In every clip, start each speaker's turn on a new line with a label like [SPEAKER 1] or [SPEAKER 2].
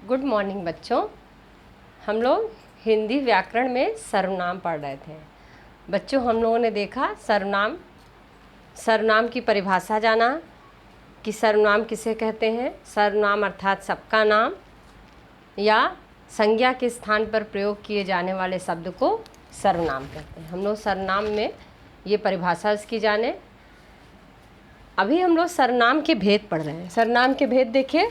[SPEAKER 1] Good morning बच्चों। हम लोग हिंदी व्याकरण में सर्वनाम पढ़ रहे थे। बच्चों, हम लोगों ने देखा सर्वनाम की परिभाषा जाना कि सर्वनाम किसे कहते हैं। सर्वनाम अर्थात सबका नाम या संज्ञा के स्थान पर प्रयोग किए जाने वाले शब्द को सर्वनाम कहते हैं। हम लोग सर्वनाम में ये परिभाषा इसकी जाने। अभी हम लोग सर्वनाम के भेद पढ़ रहे हैं। सर्वनाम के भेद देखिए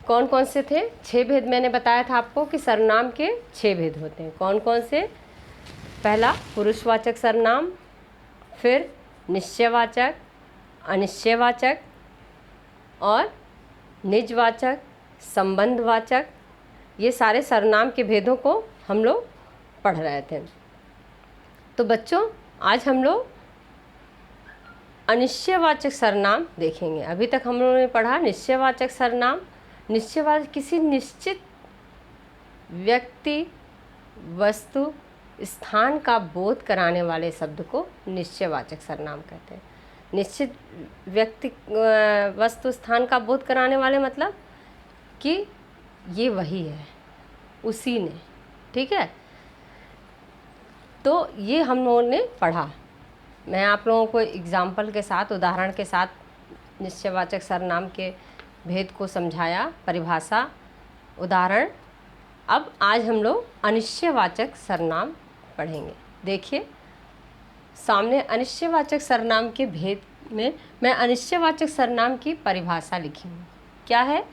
[SPEAKER 1] कौन कौन से थे। 6 भेद मैंने बताया था आपको कि सर्वनाम के 6 भेद होते हैं। कौन कौन से? पहला पुरुषवाचक सर्वनाम, फिर निश्चयवाचक, अनिश्चयवाचक और निजवाचक, संबंधवाचक। ये सारे सर्वनाम के भेदों को हम लोग पढ़ रहे थे। तो बच्चों, आज हम लोग अनिश्चयवाचक सर्वनाम देखेंगे। अभी तक हम लोगों ने पढ़ा निश्चयवाचक सर्वनाम। निश्चयवाचक किसी निश्चित व्यक्ति, वस्तु, स्थान का बोध कराने वाले शब्द को निश्चयवाचक सर्वनाम कहते हैं। निश्चित व्यक्ति, वस्तु, स्थान का बोध कराने वाले मतलब कि ये वही है, उसी ने। ठीक है, तो ये हम लोगों ने पढ़ा। मैं आप लोगों को एग्जाम्पल के साथ, उदाहरण के साथ निश्चयवाचक सर्वनाम के भेद को समझाया, परिभाषा, उदाहरण। अब आज हम लोग अनिश्चयवाचक सर्वनाम पढ़ेंगे। देखिए सामने अनिश्चयवाचक सर्वनाम के भेद में मैं अनिश्चयवाचक सर्वनाम की परिभाषा लिखी हूँ। क्या है?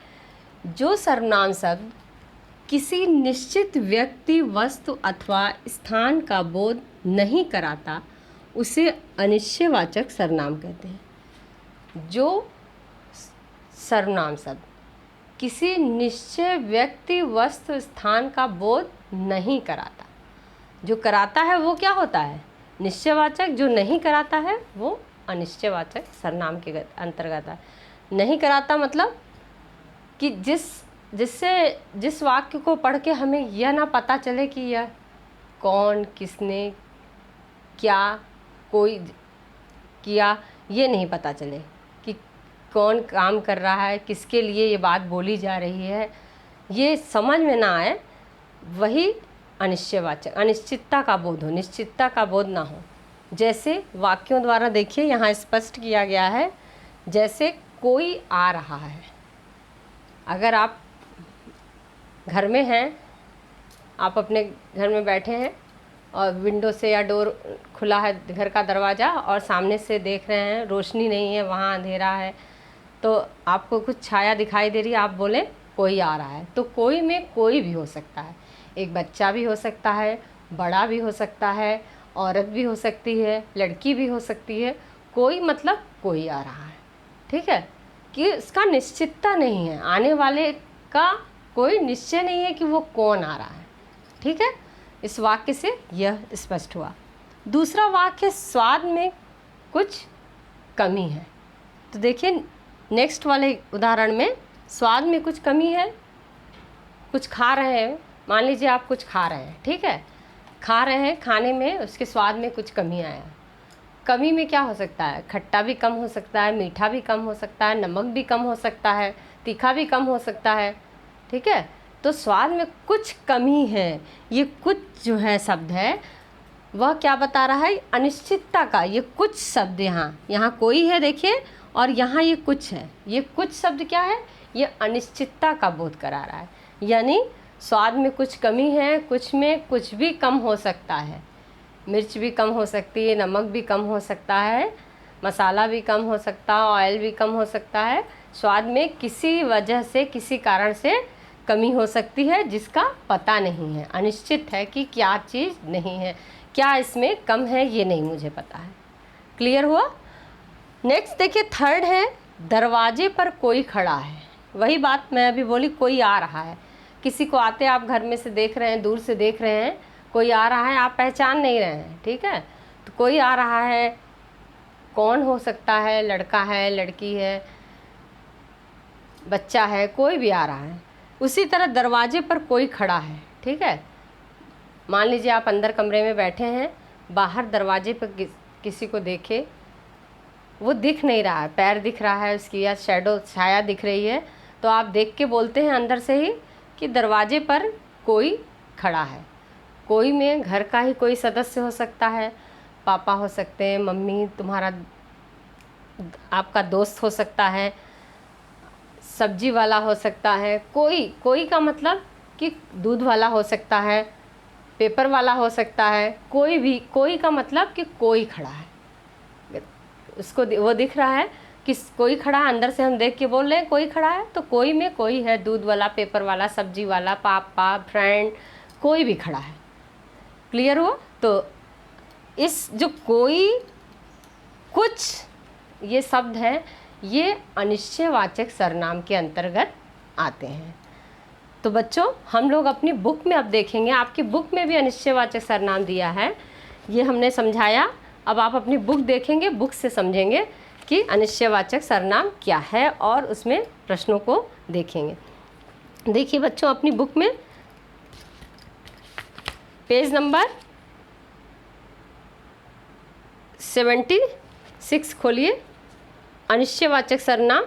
[SPEAKER 1] जो सर्वनाम शब्द किसी निश्चित व्यक्ति, वस्तु अथवा स्थान का बोध नहीं कराता उसे अनिश्चयवाचक सर्वनाम कहते हैं। जो सर्वनाम शब्द किसी निश्चय व्यक्ति, वस्तु, स्थान का बोध नहीं कराता, जो कराता है वो क्या होता है? निश्चयवाचक। जो नहीं कराता है वो अनिश्चयवाचक सर्वनाम के अंतर्गत है। नहीं कराता मतलब कि जिस वाक्य को पढ़ के हमें यह ना पता चले कि यह कौन, किसने, क्या, कोई किया, ये नहीं पता चले कि कौन काम कर रहा है, किसके लिए ये बात बोली जा रही है, ये समझ में ना आए, वही अनिश्चयवाचक। अनिश्चितता का बोध हो, निश्चितता का बोध ना हो। जैसे वाक्यों द्वारा देखिए यहाँ स्पष्ट किया गया है। जैसे कोई आ रहा है। अगर आप घर में हैं, आप अपने घर में बैठे हैं और विंडो से या डोर खुला है, घर का दरवाज़ा, और सामने से देख रहे हैं रोशनी नहीं है, वहाँ अंधेरा है, तो आपको कुछ छाया दिखाई दे रही है, आप बोले कोई आ रहा है। तो कोई में कोई भी हो सकता है। एक बच्चा भी हो सकता है, बड़ा भी हो सकता है, औरत भी हो सकती है, लड़की भी हो सकती है। कोई मतलब कोई आ रहा है। ठीक है, कि इसका निश्चितता नहीं है, आने वाले का कोई निश्चय नहीं है कि वो कौन आ रहा है। ठीक है, इस वाक्य से यह स्पष्ट हुआ। दूसरा वाक्य, स्वाद में कुछ कमी है। तो देखिए नेक्स्ट वाले उदाहरण में स्वाद में कुछ कमी है। कुछ खा रहे हैं, मान लीजिए आप कुछ खा रहे हैं। ठीक है, खा रहे हैं, खाने में उसके स्वाद में कुछ कमी आया। कमी में क्या हो सकता है? खट्टा भी कम हो सकता है, मीठा भी कम हो सकता है, नमक भी कम हो सकता है, तीखा भी कम हो सकता है। ठीक है, तो स्वाद में कुछ कमी है। ये कुछ जो है शब्द है वह क्या बता रहा है? अनिश्चितता का। ये कुछ शब्द यहाँ कोई है देखिए, और यहाँ ये कुछ है। ये कुछ शब्द क्या है? ये अनिश्चितता का बोध करा रहा है। यानी स्वाद में कुछ कमी है, कुछ में कुछ भी कम हो सकता है। मिर्च भी कम हो सकती है, नमक भी कम हो सकता है, मसाला भी कम हो सकता है, ऑयल भी कम हो सकता है। स्वाद में किसी वजह से, किसी कारण से कमी हो सकती है जिसका पता नहीं है। अनिश्चित है कि क्या चीज़ नहीं है, क्या इसमें कम है, ये नहीं मुझे पता है। क्लियर हुआ? नेक्स्ट देखिए, थर्ड है दरवाजे पर कोई खड़ा है। वही बात मैं अभी बोली, कोई आ रहा है। किसी को आते आप घर में से देख रहे हैं, दूर से देख रहे हैं, कोई आ रहा है, आप पहचान नहीं रहे हैं। ठीक है, तो कोई आ रहा है, कौन हो सकता है? लड़का है, लड़की है, बच्चा है, कोई भी आ रहा है। उसी तरह दरवाजे पर कोई खड़ा है। ठीक है, मान लीजिए आप अंदर कमरे में बैठे हैं, बाहर दरवाजे पर किसी को देखे, वो दिख नहीं रहा है, पैर दिख रहा है उसकी, या शैडो, छाया दिख रही है, तो आप देख के बोलते हैं अंदर से ही कि दरवाजे पर कोई खड़ा है। कोई में घर का ही कोई सदस्य हो सकता है, पापा हो सकते हैं, मम्मी, तुम्हारा आपका दोस्त हो सकता है, सब्जी वाला हो सकता है। कोई का मतलब कि दूध वाला हो सकता है, पेपर वाला हो सकता है। कोई भी, कोई का मतलब कि कोई खड़ा है, उसको वो दिख रहा है कि कोई खड़ा है, अंदर से हम देख के बोल रहे हैं कोई खड़ा है, तो कोई में कोई है, दूध वाला, पेपर वाला, सब्जी वाला, पापा, फ्रेंड, कोई भी खड़ा है। क्लियर हुआ? तो इस जो कोई, कुछ, ये शब्द हैं, ये अनिश्चयवाचक सर्वनाम के अंतर्गत आते हैं। तो बच्चों, हम लोग अपनी बुक में अब देखेंगे, आपकी बुक में भी अनिश्चयवाचक सर्वनाम दिया है, ये हमने समझाया। अब आप अपनी बुक देखेंगे, बुक से समझेंगे कि अनिश्चयवाचक सर्वनाम क्या है और उसमें प्रश्नों को देखेंगे। देखिए बच्चों, अपनी बुक में पेज नंबर 76 खोलिए। अनिश्चयवाचक सर्वनाम।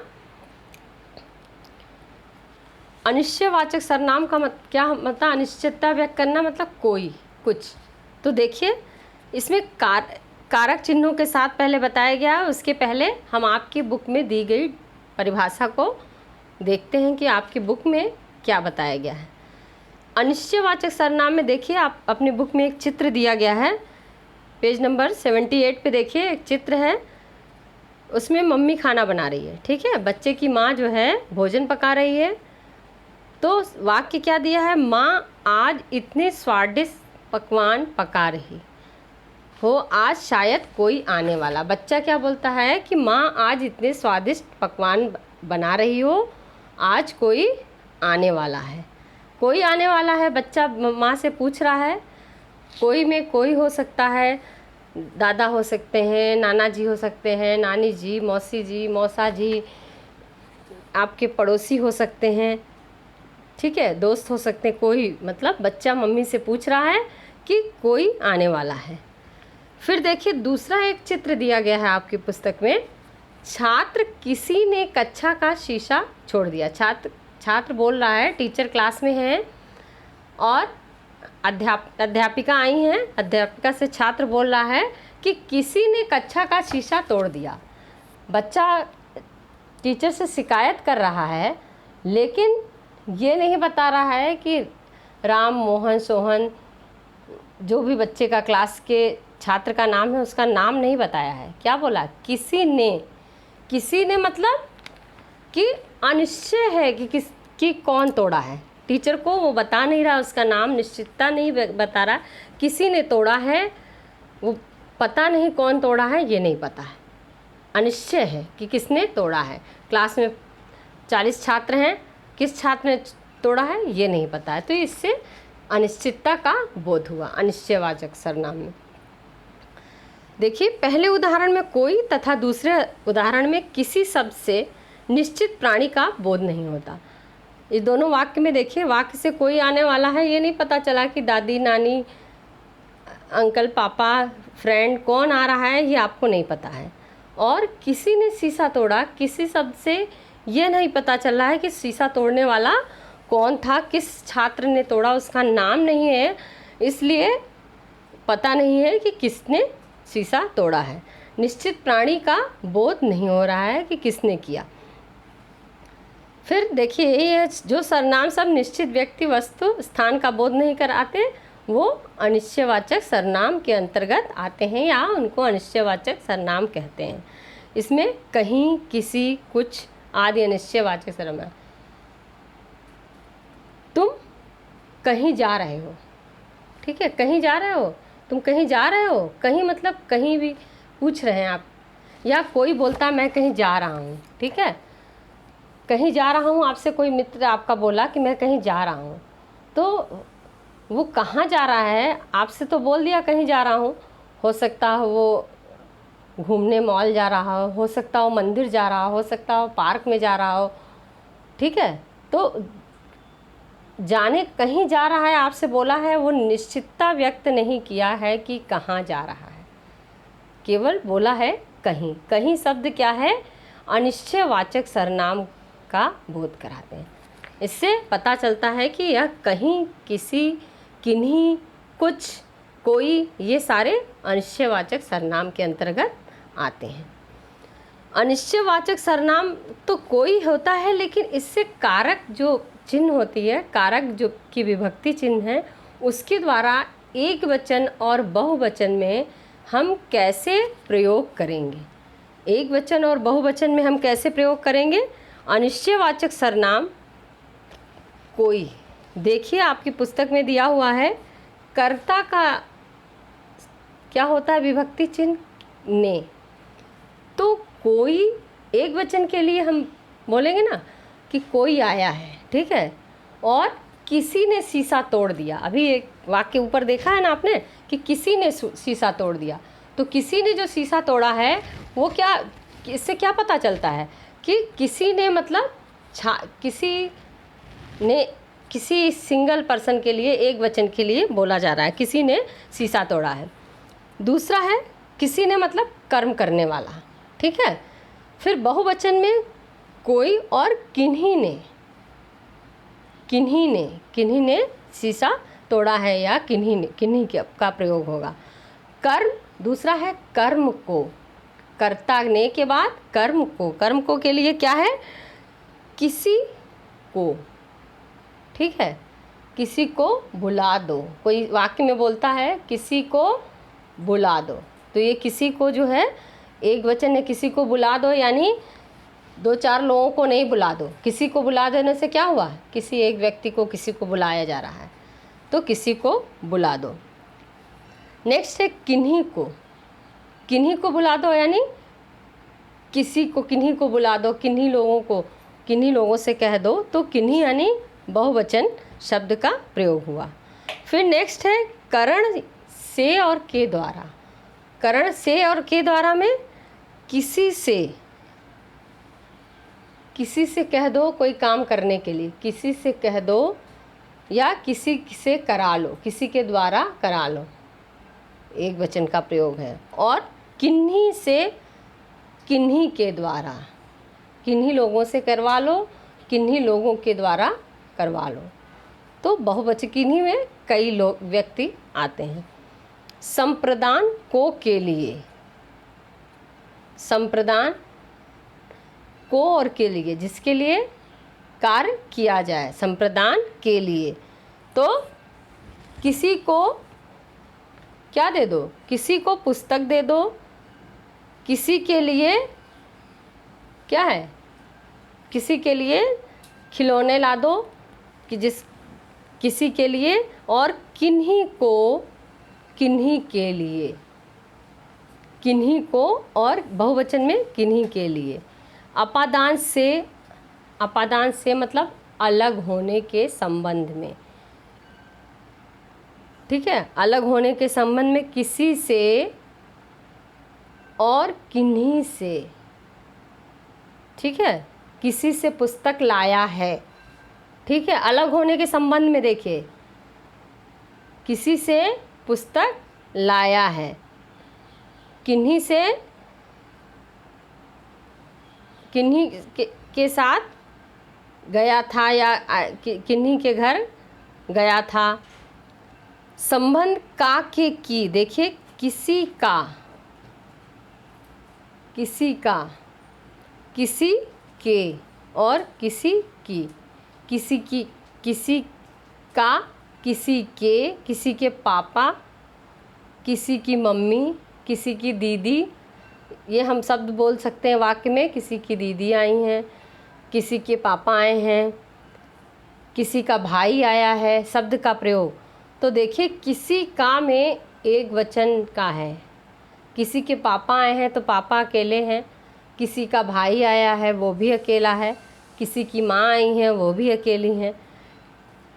[SPEAKER 1] अनिश्चयवाचक सर्वनाम का क्या मतलब? अनिश्चितता व्यक्त करना, मतलब कोई, कुछ। तो देखिए, इसमें कारक चिन्हों के साथ पहले बताया गया है। उसके पहले हम आपकी बुक में दी गई परिभाषा को देखते हैं कि आपकी बुक में क्या बताया गया है। अनिश्चयवाचक सर्वनाम में देखिए, आप अपनी बुक में एक चित्र दिया गया है, पेज नंबर 78 पे देखिए, एक चित्र है, उसमें मम्मी खाना बना रही है, ठीक है। बच्चे की माँ जो है भोजन पका रही है। तो वाक्य क्या दिया है? माँ आज इतने स्वादिष्ट पकवान पका रही हो, आज शायद कोई आने वाला। बच्चा क्या बोलता है कि माँ आज इतने स्वादिष्ट पकवान बना रही हो, आज कोई आने वाला है। कोई आने वाला है, बच्चा माँ से पूछ रहा है। कोई में कोई हो सकता है, दादा हो सकते हैं, नाना जी हो सकते हैं, नानी जी, मौसी जी, मौसा जी, आपके पड़ोसी हो सकते हैं, ठीक है, दोस्त हो सकते हैं। कोई मतलब बच्चा मम्मी से पूछ रहा है कि कोई आने वाला है। फिर देखिए, दूसरा एक चित्र दिया गया है आपकी पुस्तक में। छात्र किसी ने कक्षा का शीशा छोड़ दिया। छात्र बोल रहा है, टीचर क्लास में है और अध्यापिका आई हैं। अध्यापिका से छात्र बोल रहा है कि किसी ने कक्षा का शीशा तोड़ दिया। बच्चा टीचर से शिकायत कर रहा है, लेकिन ये नहीं बता रहा है कि राम, मोहन, सोहन, जो भी बच्चे का, क्लास के छात्र का नाम है, उसका नाम नहीं बताया है। क्या बोला? किसी ने। किसी ने मतलब कि अनिश्चय है कि कौन तोड़ा है। टीचर को वो बता नहीं रहा, उसका नाम, निश्चितता नहीं बता रहा। किसी ने तोड़ा है, वो पता नहीं कौन तोड़ा है, ये नहीं पता है। अनिश्चय है कि किसने तोड़ा है। क्लास में 40 छात्र हैं, किस छात्र ने तोड़ा है ये नहीं पता है। तो इससे अनिश्चितता का बोध हुआ अनिश्चयवाचक सर्वनाम में। देखिए, पहले उदाहरण में कोई तथा दूसरे उदाहरण में किसी शब्द से निश्चित प्राणी का बोध नहीं होता। ये दोनों वाक्य में देखिए, वाक्य से कोई आने वाला है, ये नहीं पता चला कि दादी, नानी, अंकल, पापा, फ्रेंड कौन आ रहा है, ये आपको नहीं पता है। और किसी ने शीशा तोड़ा, किसी शब्द से ये नहीं पता चल रहा है कि शीशा तोड़ने वाला कौन था, किस छात्र ने तोड़ा, उसका नाम नहीं है, इसलिए पता नहीं है कि किसने शीशा तोड़ा है। निश्चित प्राणी का बोध नहीं हो रहा है कि किसने किया। फिर देखिए, ये जो सर्वनाम सब निश्चित व्यक्ति, वस्तु, स्थान का बोध नहीं कराते, वो अनिश्चयवाचक सर्वनाम के अंतर्गत आते हैं या उनको अनिश्चयवाचक सर्वनाम कहते हैं। इसमें कहीं, किसी, कुछ आदि अनिश्चयवाचक सर्वनाम। तुम कहीं जा रहे हो, ठीक है, कहीं जा रहे हो, तुम कहीं जा रहे हो। कहीं मतलब कहीं भी पूछ रहे हैं आप, या कोई बोलता मैं कहीं जा रहा हूँ, ठीक है, कहीं जा रहा हूँ। आपसे कोई मित्र आपका बोला कि मैं कहीं जा रहा हूँ, तो वो कहाँ जा रहा है, आपसे तो बोल दिया कहीं जा रहा हूँ। हो सकता है वो घूमने मॉल जा रहा हो सकता हो मंदिर जा रहा हो सकता हो पार्क में जा रहा हो, ठीक है। तो जाने, कहीं जा रहा है आपसे बोला है, वो निश्चितता व्यक्त नहीं किया है कि कहाँ जा रहा है, केवल बोला है कहीं। कहीं शब्द क्या है? अनिश्चयवाचक सर्वनाम का बोध कराते हैं। इससे पता चलता है कि यह कहीं, किसी, किन्हीं, कुछ, कोई, ये सारे अनिश्चयवाचक सर्वनाम के अंतर्गत आते हैं। अनिश्चयवाचक सर्वनाम तो कोई होता है, लेकिन इससे कारक जो चिन्ह होती है, कारक जो की विभक्ति चिन्ह है, उसके द्वारा एक वचन और बहुवचन में हम कैसे प्रयोग करेंगे। एक वचन और बहुवचन में हम कैसे प्रयोग करेंगे। अनिश्चयवाचक सर्वनाम कोई, देखिए आपकी पुस्तक में दिया हुआ है, कर्ता का क्या होता है विभक्ति चिन्ह, ने। तो कोई एक वचन के लिए हम बोलेंगे ना कि कोई आया है, ठीक है, और किसी ने शीशा तोड़ दिया। अभी एक वाक्य ऊपर देखा है ना आपने कि किसी ने शीशा तोड़ दिया। तो किसी ने जो शीशा तोड़ा है वो क्या, इससे क्या पता चलता है कि किसी ने मतलब किसी ने, किसी सिंगल पर्सन के लिए, एक वचन के लिए बोला जा रहा है, किसी ने शीशा तोड़ा है। दूसरा है किसी ने मतलब कर्म करने वाला, ठीक है। फिर बहुवचन में कोई और किन्हीं ने, किन्हीं ने शीशा तोड़ा है या किन्हीं का प्रयोग होगा। कर्म, दूसरा है कर्म को, कर्ता ने के बाद कर्म को के लिए क्या है, किसी को, ठीक है। किसी को बुला दो, कोई वाक्य में बोलता है किसी को बुला दो, तो ये किसी को जो है एक वचन है, किसी को बुला दो, यानी 2-4 लोगों को नहीं बुला दो। किसी को बुला देने से क्या हुआ, किसी एक व्यक्ति को, किसी को बुलाया जा रहा है, तो किसी को बुला दो। नेक्स्ट है किन्हीं को बुला दो, यानी किसी को, किन्हीं को बुला दो, किन्हीं लोगों से कह दो, तो किन्हीं यानी बहुवचन शब्द का प्रयोग हुआ। फिर नेक्स्ट है करण से और के द्वारा। करण से और के द्वारा में किसी से कह दो कोई काम करने के लिए, किसी से कह दो या किसी से करा लो, किसी के द्वारा करा लो, एक वचन का प्रयोग है। और किन्हीं से, किन्हीं के द्वारा, किन्हीं लोगों से करवा लो, किन्हीं लोगों के द्वारा करवा लो, तो बहुवचन किन्हीं में कई लोग, व्यक्ति आते हैं। संप्रदान को के लिए, संप्रदान को और के लिए, जिसके लिए कार्य किया जाए, संप्रदान के लिए, तो किसी को क्या दे दो, किसी को पुस्तक दे दो, किसी के लिए क्या है, किसी के लिए खिलौने ला दो, कि किसी के लिए, और किन्हीं को, किन्हीं के लिए, किन्हीं को, और बहुवचन में किन्हीं के लिए। अपादान से मतलब अलग होने के संबंध में, ठीक है, अलग होने के संबंध में किसी से और किन्हीं से, ठीक है, किसी से पुस्तक लाया है, ठीक है, अलग होने के संबंध में देखिए, किसी से पुस्तक लाया है, किन्हीं से, किन्हीं के साथ गया था या किन्हीं के घर गया था। संबंध का के की, देखिए किसी का, किसी का, किसी के और किसी की, किसी की, किसी का, किसी के, किसी के पापा, किसी की मम्मी, किसी की दीदी, ये हम शब्द बोल सकते हैं वाक्य में, किसी की दीदी आई हैं, किसी के पापा आए हैं, किसी का भाई आया है, शब्द का प्रयोग। तो देखिए किसी का में एक वचन का है, किसी के पापा आए हैं तो पापा अकेले हैं, किसी का भाई आया है वो भी अकेला है, किसी की माँ आई हैं वो भी अकेली हैं।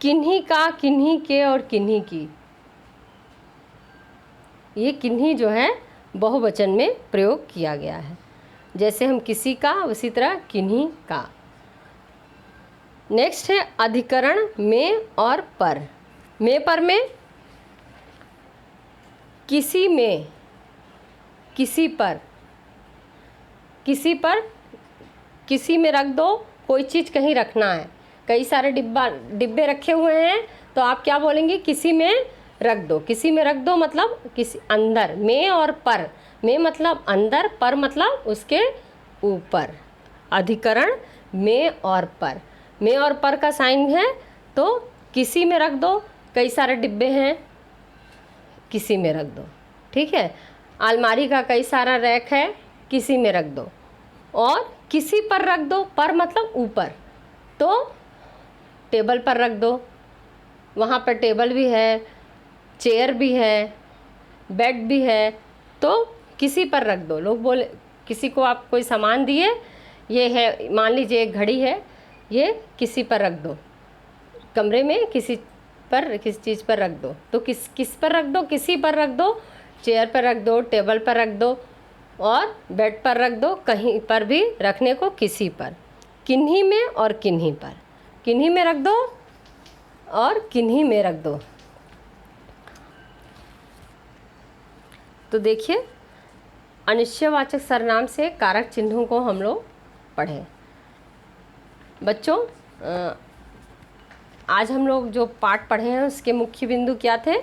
[SPEAKER 1] किन्हीं का, किन्हीं के और किन्हीं की, ये किन्हीं जो है बहुवचन में प्रयोग किया गया है। जैसे हम किसी का, उसी तरह किन्हीं का। नेक्स्ट है अधिकरण में और पर। में पर में किसी में, किसी पर, किसी पर, किसी में रख दो, कोई चीज़ कहीं रखना है, कई सारे डिब्बे रखे हुए हैं, तो आप क्या बोलेंगे, किसी में रख दो। किसी में रख दो मतलब किसी अंदर, में और पर, में मतलब अंदर, पर मतलब उसके ऊपर। अधिकरण में और पर, में और पर का साइन है, तो किसी में रख दो। कई सारे डिब्बे हैं, किसी में रख दो। ठीक है, अलमारी का कई सारा रैक है, किसी में रख दो। और किसी पर रख दो, पर मतलब ऊपर, तो टेबल पर रख दो। वहाँ पर टेबल भी है, चेयर भी है, बेड भी है, तो किसी पर रख दो। लोग बोले, किसी को आप कोई सामान दिए, ये है, मान लीजिए एक घड़ी है, ये किसी पर रख दो। कमरे में किसी चीज़ पर रख दो, तो किस पर रख दो, किसी पर रख दो, चेयर पर रख दो, टेबल पर रख दो और बेड पर रख दो। कहीं पर भी रखने को किसी पर, किन्हीं में और किन्हीं पर, किन्हीं में रख दो और किन्हीं में रख दो। तो देखिए, अनिश्चयवाचक सर्वनाम से कारक चिन्हों को हम लोग पढ़े। बच्चों, आज हम लोग जो पाठ पढ़े हैं उसके मुख्य बिंदु क्या थे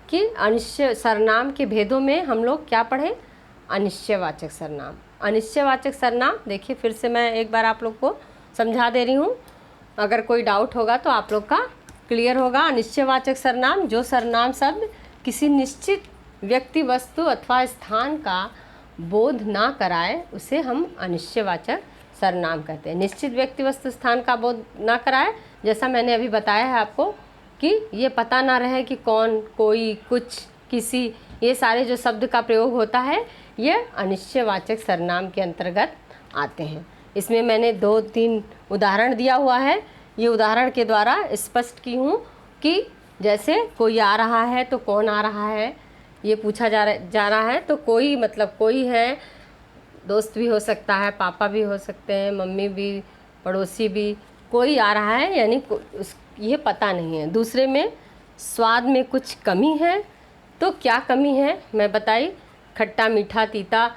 [SPEAKER 1] कि अनिश्चय सर्वनाम के भेदों में हम लोग क्या पढ़े, अनिश्चयवाचक सर्वनाम। अनिश्चयवाचक सर्वनाम देखिए, फिर से मैं एक बार आप लोग को समझा दे रही हूँ, अगर कोई डाउट होगा तो आप लोग का क्लियर होगा। अनिश्चयवाचक सर्वनाम, जो सर्वनाम शब्द किसी निश्चित व्यक्ति, वस्तु अथवा स्थान का बोध ना कराए, उसे हम अनिश्चयवाचक सर्वनाम कहते हैं। निश्चित व्यक्ति, वस्तु, स्थान का बोध ना कराए, जैसा मैंने अभी बताया है आपको कि ये पता ना रहे कि कौन, कोई, कुछ, किसी, ये सारे जो शब्द का प्रयोग होता है, ये अनिश्चयवाचक सर्वनाम के अंतर्गत आते हैं। इसमें मैंने 2-3 उदाहरण दिया हुआ है। ये उदाहरण के द्वारा स्पष्ट की हूँ कि जैसे कोई आ रहा है तो कौन आ रहा है, ये पूछा जा रहा है, तो कोई मतलब कोई है, दोस्त भी हो सकता है, पापा भी हो सकते हैं, मम्मी भी, पड़ोसी भी, कोई आ रहा है, यानी ये पता नहीं है। दूसरे में स्वाद में कुछ कमी है, तो क्या कमी है मैं बताई, खट्टा, मीठा, तीता,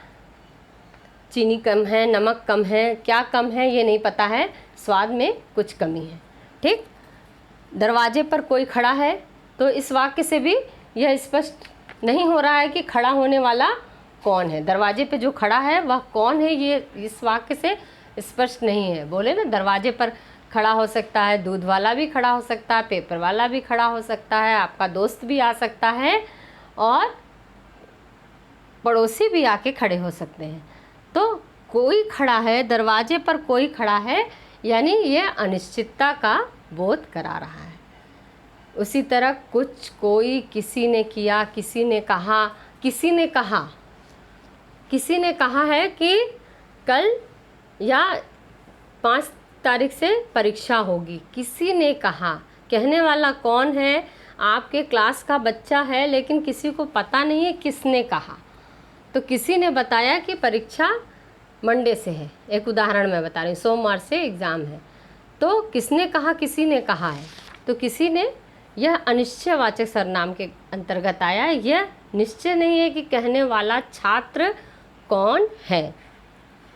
[SPEAKER 1] चीनी कम है, नमक कम है, क्या कम है ये नहीं पता है, स्वाद में कुछ कमी है। ठीक, दरवाजे पर कोई खड़ा है, तो इस वाक्य से भी यह स्पष्ट नहीं हो रहा है कि खड़ा होने वाला कौन है, दरवाजे पे जो खड़ा है वह कौन है, ये इस वाक्य से स्पष्ट नहीं है। बोले ना, दरवाजे पर खड़ा हो सकता है, दूध वाला भी खड़ा हो सकता है, पेपर वाला भी खड़ा हो सकता है, आपका दोस्त भी आ सकता है और पड़ोसी भी आके खड़े हो सकते हैं। तो कोई खड़ा है, दरवाजे पर कोई खड़ा है, यानी ये अनिश्चितता का बोध करा रहा है। उसी तरह कुछ, कोई, किसी ने किया, किसी ने कहा, किसी ने कहा, किसी ने कहा है कि कल या 5 तारीख से परीक्षा होगी, किसी ने कहा। कहने वाला कौन है, आपके क्लास का बच्चा है, लेकिन किसी को पता नहीं है किसने कहा। तो किसी ने बताया कि परीक्षा मंडे से है, एक उदाहरण मैं बता रही हूँ, सोमवार से एग्ज़ाम है, तो किसने कहा, किसी ने कहा है, तो किसी ने, यह अनिश्चयवाचक सर्वनाम के अंतर्गत आया। यह निश्चय नहीं है कि कहने वाला छात्र कौन है।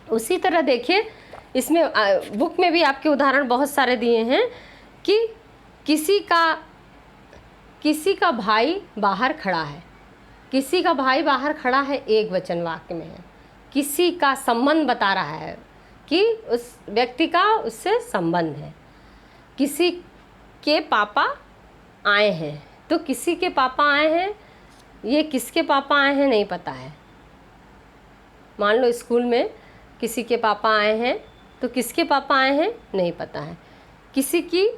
[SPEAKER 1] उसी तरह देखिए, इसमें बुक में भी आपके उदाहरण बहुत सारे दिए हैं कि किसी का भाई बाहर खड़ा है, किसी का भाई बाहर खड़ा है, एक वचन वाक्य में है। किसी का संबंध बता रहा है कि उस व्यक्ति का उससे संबंध है। किसी के पापा आए हैं, तो किसी के पापा आए हैं, ये किसके पापा आए हैं नहीं पता है। मान लो स्कूल में किसी के पापा आए हैं, तो किसके पापा आए हैं नहीं पता है। किसी की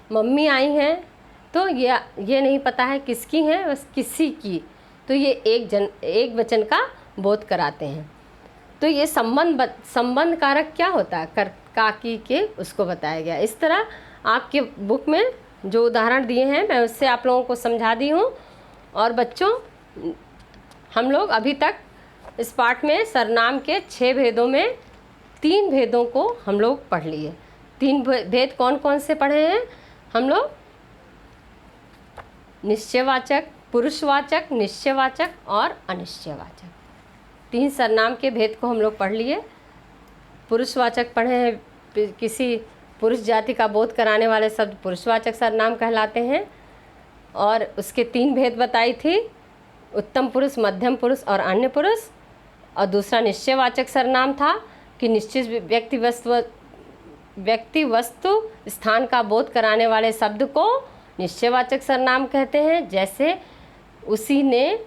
[SPEAKER 1] मम्मी आई हैं, तो ये नहीं पता है किसकी हैं, बस किसी की, तो ये एक वचन का बोध कराते हैं। तो ये संबंध कारक क्या होता है, काकी के, उसको बताया गया। इस तरह आपके बुक में जो उदाहरण दिए हैं मैं उससे आप लोगों को समझा दी हूँ। और बच्चों, हम लोग अभी तक इस पाठ में सर्वनाम के 6 भेदों में 3 भेदों को हम लोग पढ़ लिए। 3 भेद कौन कौन से पढ़े हैं हम लोग? निश्चयवाचक, पुरुषवाचक, निश्चयवाचक और अनिश्चयवाचक। 3 सर्वनाम के भेद को हम लोग पढ़ लिए। पुरुषवाचक पढ़े हैं, किसी पुरुष जाति का बोध कराने वाले शब्द पुरुषवाचक सर्वनाम कहलाते हैं। और उसके 3 भेद बताई थी, उत्तम पुरुष, मध्यम पुरुष और अन्य पुरुष। और दूसरा निश्चयवाचक सर्वनाम था कि निश्चित व्यक्ति वस्तु स्थान का बोध कराने वाले शब्द को निश्चयवाचक सर्वनाम कहते हैं, जैसे उसी ने,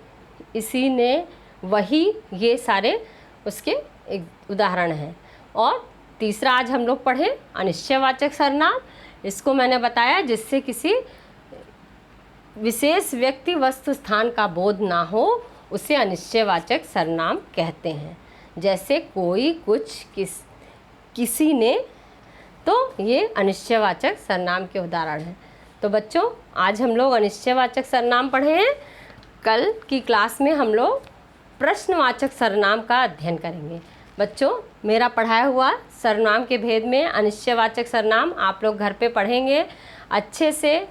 [SPEAKER 1] इसी ने, वही, ये सारे उसके एक उदाहरण हैं। और तीसरा आज हम लोग पढ़े अनिश्चयवाचक सर्वनाम। इसको मैंने बताया जिससे किसी विशेष व्यक्ति वस्तु स्थान का बोध ना हो, उसे अनिश्चयवाचक सर्वनाम कहते हैं। जैसे कोई, कुछ, किसी ने, तो ये अनिश्चयवाचक सर्वनाम के उदाहरण हैं। तो बच्चों आज हम लोग अनिश्चयवाचक सर्वनाम पढ़े हैं। कल की क्लास में हम लोग प्रश्नवाचक सर्वनाम का अध्ययन करेंगे। बच्चों मेरा पढ़ाया हुआ सर्वनाम के भेद में अनिश्चयवाचक सर्वनाम आप लोग घर पे पढ़ेंगे, अच्छे से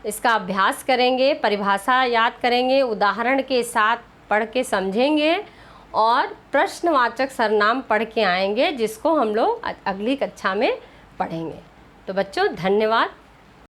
[SPEAKER 1] इसका अभ्यास करेंगे, परिभाषा याद करेंगे, उदाहरण के साथ पढ़ के समझेंगे और प्रश्नवाचक सर्वनाम पढ़ के आएंगे, जिसको हम लोग अगली कक्षा में पढ़ेंगे। तो बच्चों धन्यवाद।